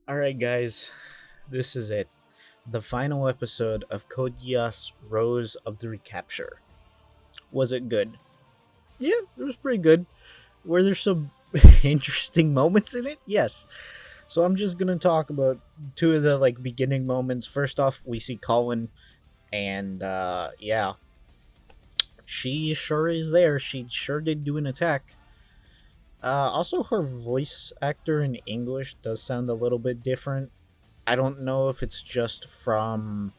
Alright, guys, this is it. The final episode of Code Geass Roze of the Recapture. Was it good? Yeah, it was pretty good. Were there some interesting moments in it? Yes. So I'm just gonna talk about two of the beginning moments. First off, we see Colin, and yeah, she sure is there. She sure did do an attack. Also, her voice actor in English does sound a little bit different. I don't know if it's just from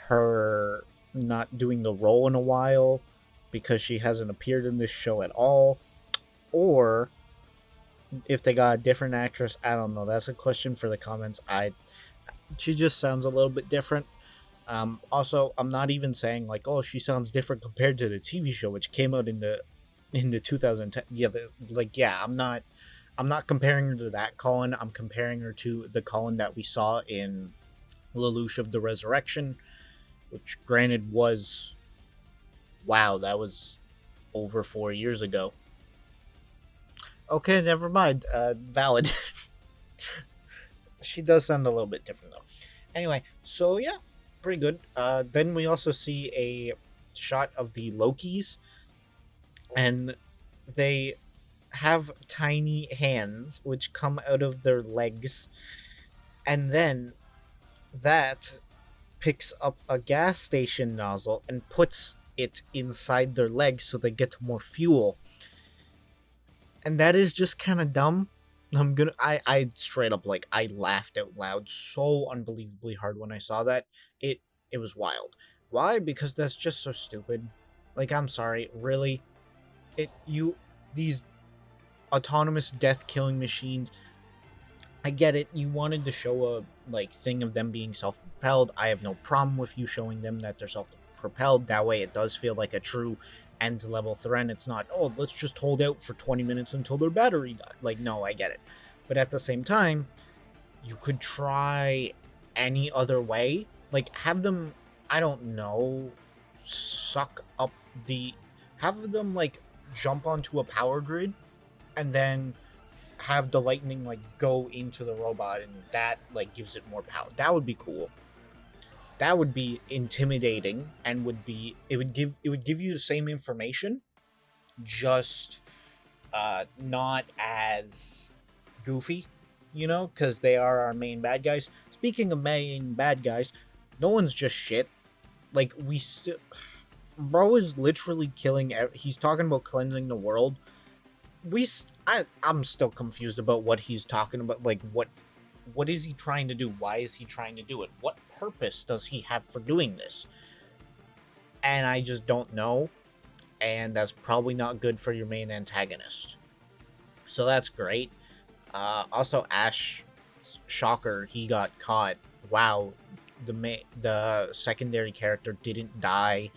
her not doing the role in a while because she hasn't appeared in this show at all, or if they got a different actress. I don't know. That's a question for the comments. I She just sounds a little bit different. Also, I'm not even saying like, oh, she sounds different compared to the TV show, which came out in the 2010. Yeah, yeah. I'm not comparing her to that Colin. I'm comparing her to the Colin that we saw in Lelouch of the Resurrection, which granted was, wow, that was over 4 years ago. Okay, never mind. Valid. She does sound a little bit different though. Anyway, so yeah, pretty good. Then we also see a shot of the Lokis, and they have tiny hands which come out of their legs, and then that picks up a gas station nozzle and puts it inside their legs so they get more fuel. And that is just kind of dumb. I straight up, like, I laughed out loud so unbelievably hard when I saw that. It was wild. Why? Because that's just so stupid. Like, I'm sorry, really? It you These autonomous death killing machines, I get it. You wanted to show a thing of them being self-propelled. I have no problem with you showing them that they're self-propelled. That way, it does feel like a true end level threat. It's not, oh, let's just hold out for 20 minutes until their battery dies. Like, no, I get it. But at the same time, you could try any other way. Like, have them, I don't know, suck up the, have them jump onto a power grid and then have the lightning go into the robot, and that gives it more power. That would be cool. That would be intimidating, and would give you the same information, just not as goofy, because they are our main bad guys. Speaking of main bad guys, no one's just shit. Like, we still, bro is literally killing. He's talking about cleansing the world. I'm still confused about what he's talking about. Like, what is he trying to do? Why is he trying to do it? What purpose does he have for doing this? And I just don't know. And that's probably not good for your main antagonist. So that's great. Also, Ash, shocker, he got caught. Wow, the secondary character didn't die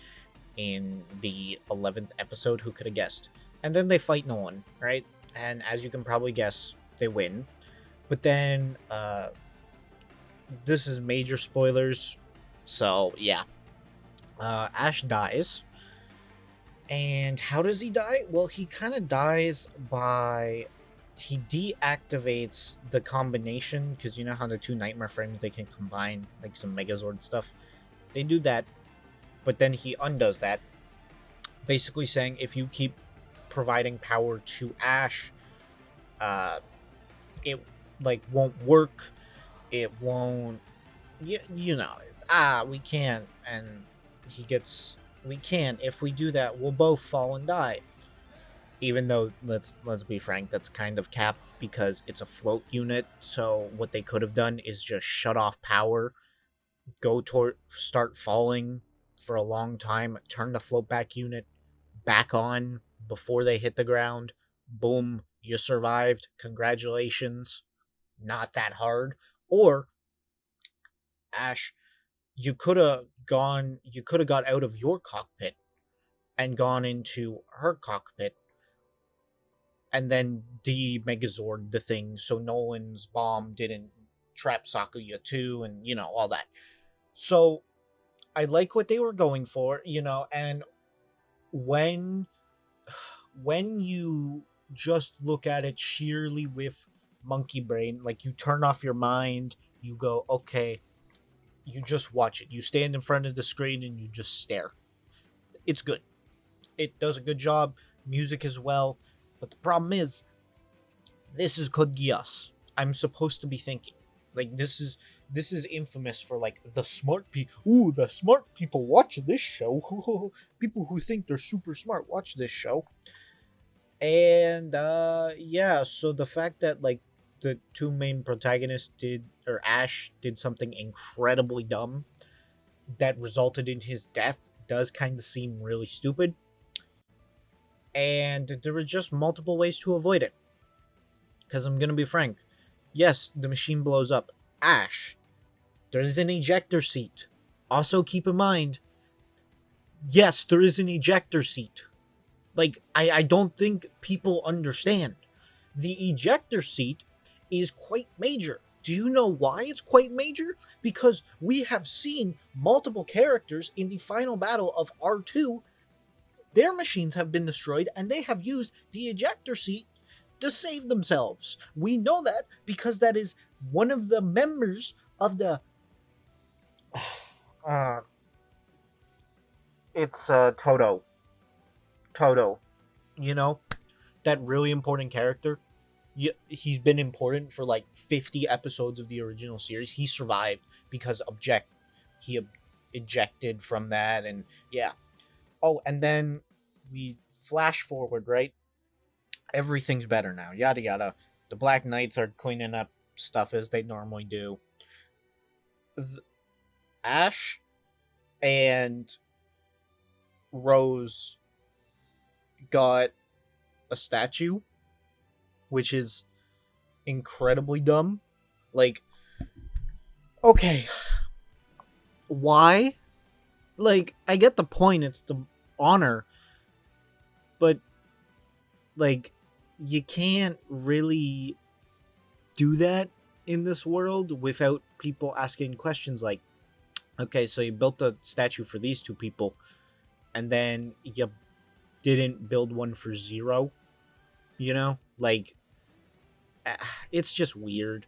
in the 11th episode. Who could have guessed? And then they fight no one, right? And as you can probably guess, they win. But then, this is major spoilers. So, yeah. Ash dies. And how does he die? Well, he kind of dies by. He deactivates the combination, because you know how the two Nightmare frames, they can combine like some Megazord stuff. They do that, but then he undoes that, basically saying if you keep providing power to Ash, uh, it won't work. It won't. You know. We can't. And he gets. We can't. If we do that, we'll both fall and die. Even though, let's be frank, that's kind of cap because it's a float unit. So what they could have done is just shut off power, start falling for a long time, turn the float back unit back on before they hit the ground. Boom, you survived. Congratulations. Not that hard. Or, Ash, you could have got out of your cockpit and gone into her cockpit, and then de-megazord the thing so Nolan's bomb didn't trap Sakuya too, and all that. So I like what they were going for, and when you just look at it sheerly with monkey brain. Like, you turn off your mind, you go, okay, you just watch it. You stand in front of the screen and you just stare. It's good. It does a good job. Music as well. But the problem is, this is Code Geass. I'm supposed to be thinking. Like, this is infamous for, like, the smart people. Ooh, the smart people watch this show. People who think they're super smart watch this show. And yeah, so the fact that, like, the two main protagonists did, or Ash did something incredibly dumb that resulted in his death does kind of seem really stupid. And there were just multiple ways to avoid it. Because I'm gonna be frank, yes, the machine blows up. Ash, there is an ejector seat. Also, keep in mind, yes, there is an ejector seat. Like, I don't think people understand. The ejector seat is quite major. Do you know why it's quite major? Because we have seen multiple characters in the final battle of R2. Their machines have been destroyed and they have used the ejector seat to save themselves. We know that because that is one of the members of the. Uh, it's Toto. Toto. You know, that really important character. He's been important for like 50 episodes of the original series. He survived because he ejected from that, and yeah. Oh, and then we flash forward, right? Everything's better now. Yada yada. The Black Knights are cleaning up stuff as they normally do. Ash and Rose got a statue, which is incredibly dumb. Like, okay, why? Like, I get the point, it's the honor, but, like, you can't really do that in this world without people asking questions like, okay, so you built a statue for these two people, and then you didn't build one for Zero, you know? Like, it's just weird.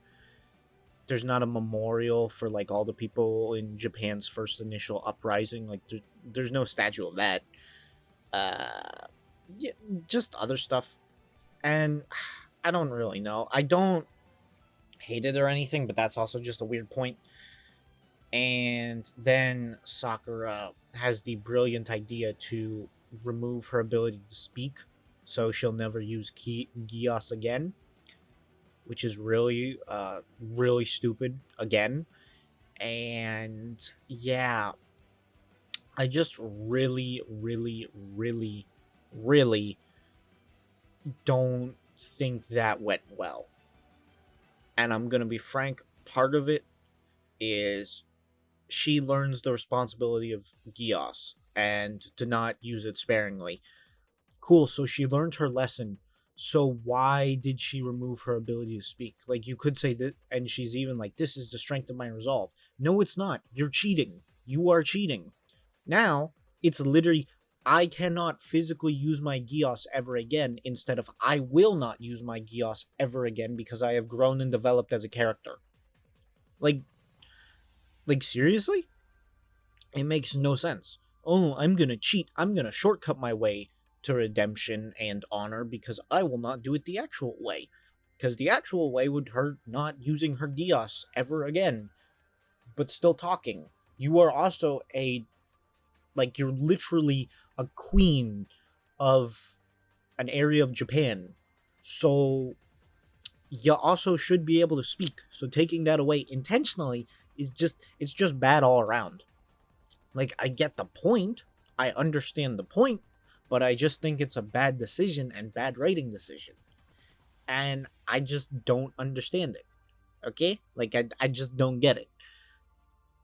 There's not a memorial for, like, all the people in Japan's first initial uprising. Like, there's no statue of that. Yeah, just other stuff. And I don't really know. I don't hate it or anything, but that's also just a weird point. And then Sakura has the brilliant idea to remove her ability to speak, so she'll never use Geass again, which is really, really stupid again. And yeah, I just really, really, really, really don't think that went well. And I'm gonna be frank, part of it is she learns the responsibility of Geass and to not use it sparingly. Cool, so she learned her lesson. So why did she remove her ability to speak? Like, you could say that, and she's even like, this is the strength of my resolve. No, it's not. You're cheating. You are cheating. Now, it's literally, I cannot physically use my Geass ever again, instead of I will not use my Geass ever again because I have grown and developed as a character. Like, seriously? It makes no sense. Oh, I'm gonna cheat. I'm gonna shortcut my way to redemption and honor because I will not do it the actual way. Because the actual way would her not using her Geass ever again, but still talking. You are also you're literally a queen of an area of Japan. So you also should be able to speak. So taking that away intentionally it's just bad all around. Like, I get the point. I understand the point, but I just think it's a bad decision and bad writing decision. And I just don't understand it. Okay? Like, I just don't get it.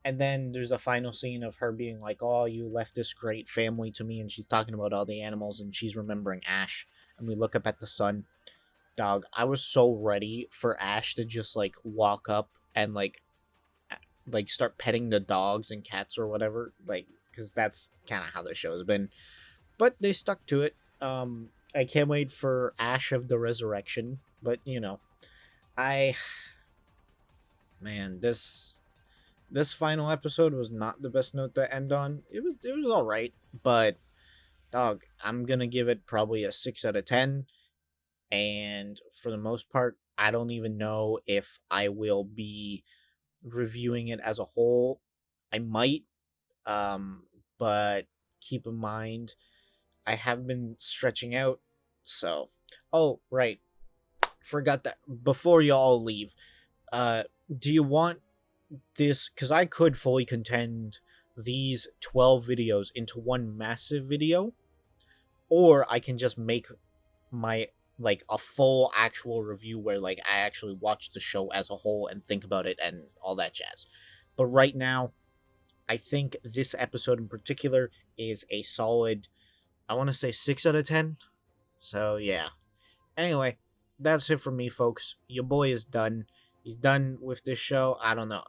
And then there's a final scene of her being like, oh, you left this great family to me, and she's talking about all the animals, and she's remembering Ash. And we look up at the sun. Dog, I was so ready for Ash to just, like, walk up and, like start petting the dogs and cats or whatever, like, because that's kind of how the show has been. But they stuck to it. I can't wait for Ash of the Resurrection, but I man, this final episode was not the best note to end on. It was all right, but dog, I'm gonna give it probably a 6 out of 10. And for the most part, I don't even know if I will be reviewing it as a whole. I might, um, but keep in mind I have been stretching out. So, oh right, forgot that. Before y'all leave, uh, do you want this? Because I could fully contend these 12 videos into one massive video, or I can just make my like a full actual review where like I actually watch the show as a whole and think about it and all that jazz. But right now, I think this episode in particular is a solid, I want to say 6 out of 10. So yeah. Anyway, that's it for me, folks. Your boy is done. He's done with this show. I don't know.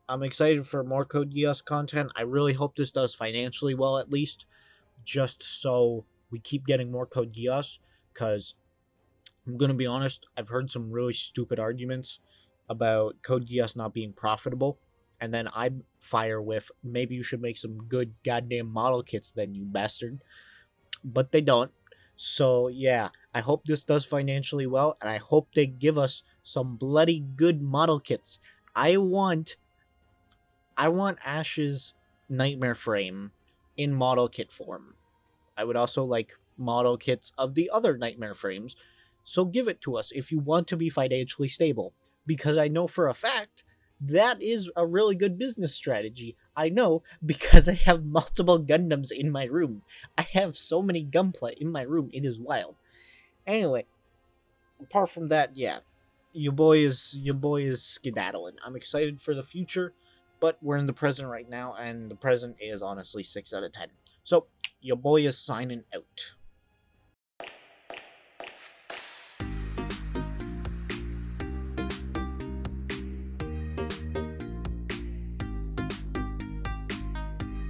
I'm excited for more Code Geass content. I really hope this does financially well, at least, just so we keep getting more Code Geass. Because I'm gonna be honest, I've heard some really stupid arguments about Code Geass not being profitable, and then I fire with maybe you should make some good goddamn model kits then, you bastard. But they don't. So yeah, I hope this does financially well, and I hope they give us some bloody good model kits. I want I want Ash's nightmare frame in model kit form. I would also like model kits of the other nightmare frames. So give it to us if you want to be financially stable. Because I know for a fact that is a really good business strategy. I know because I have multiple Gundams in my room. I have so many Gunpla in my room, it is wild. Anyway, apart from that, yeah, your boy is skedaddling. I'm excited for the future, but we're in the present right now, and the present is honestly 6 out of 10. So your boy is signing out.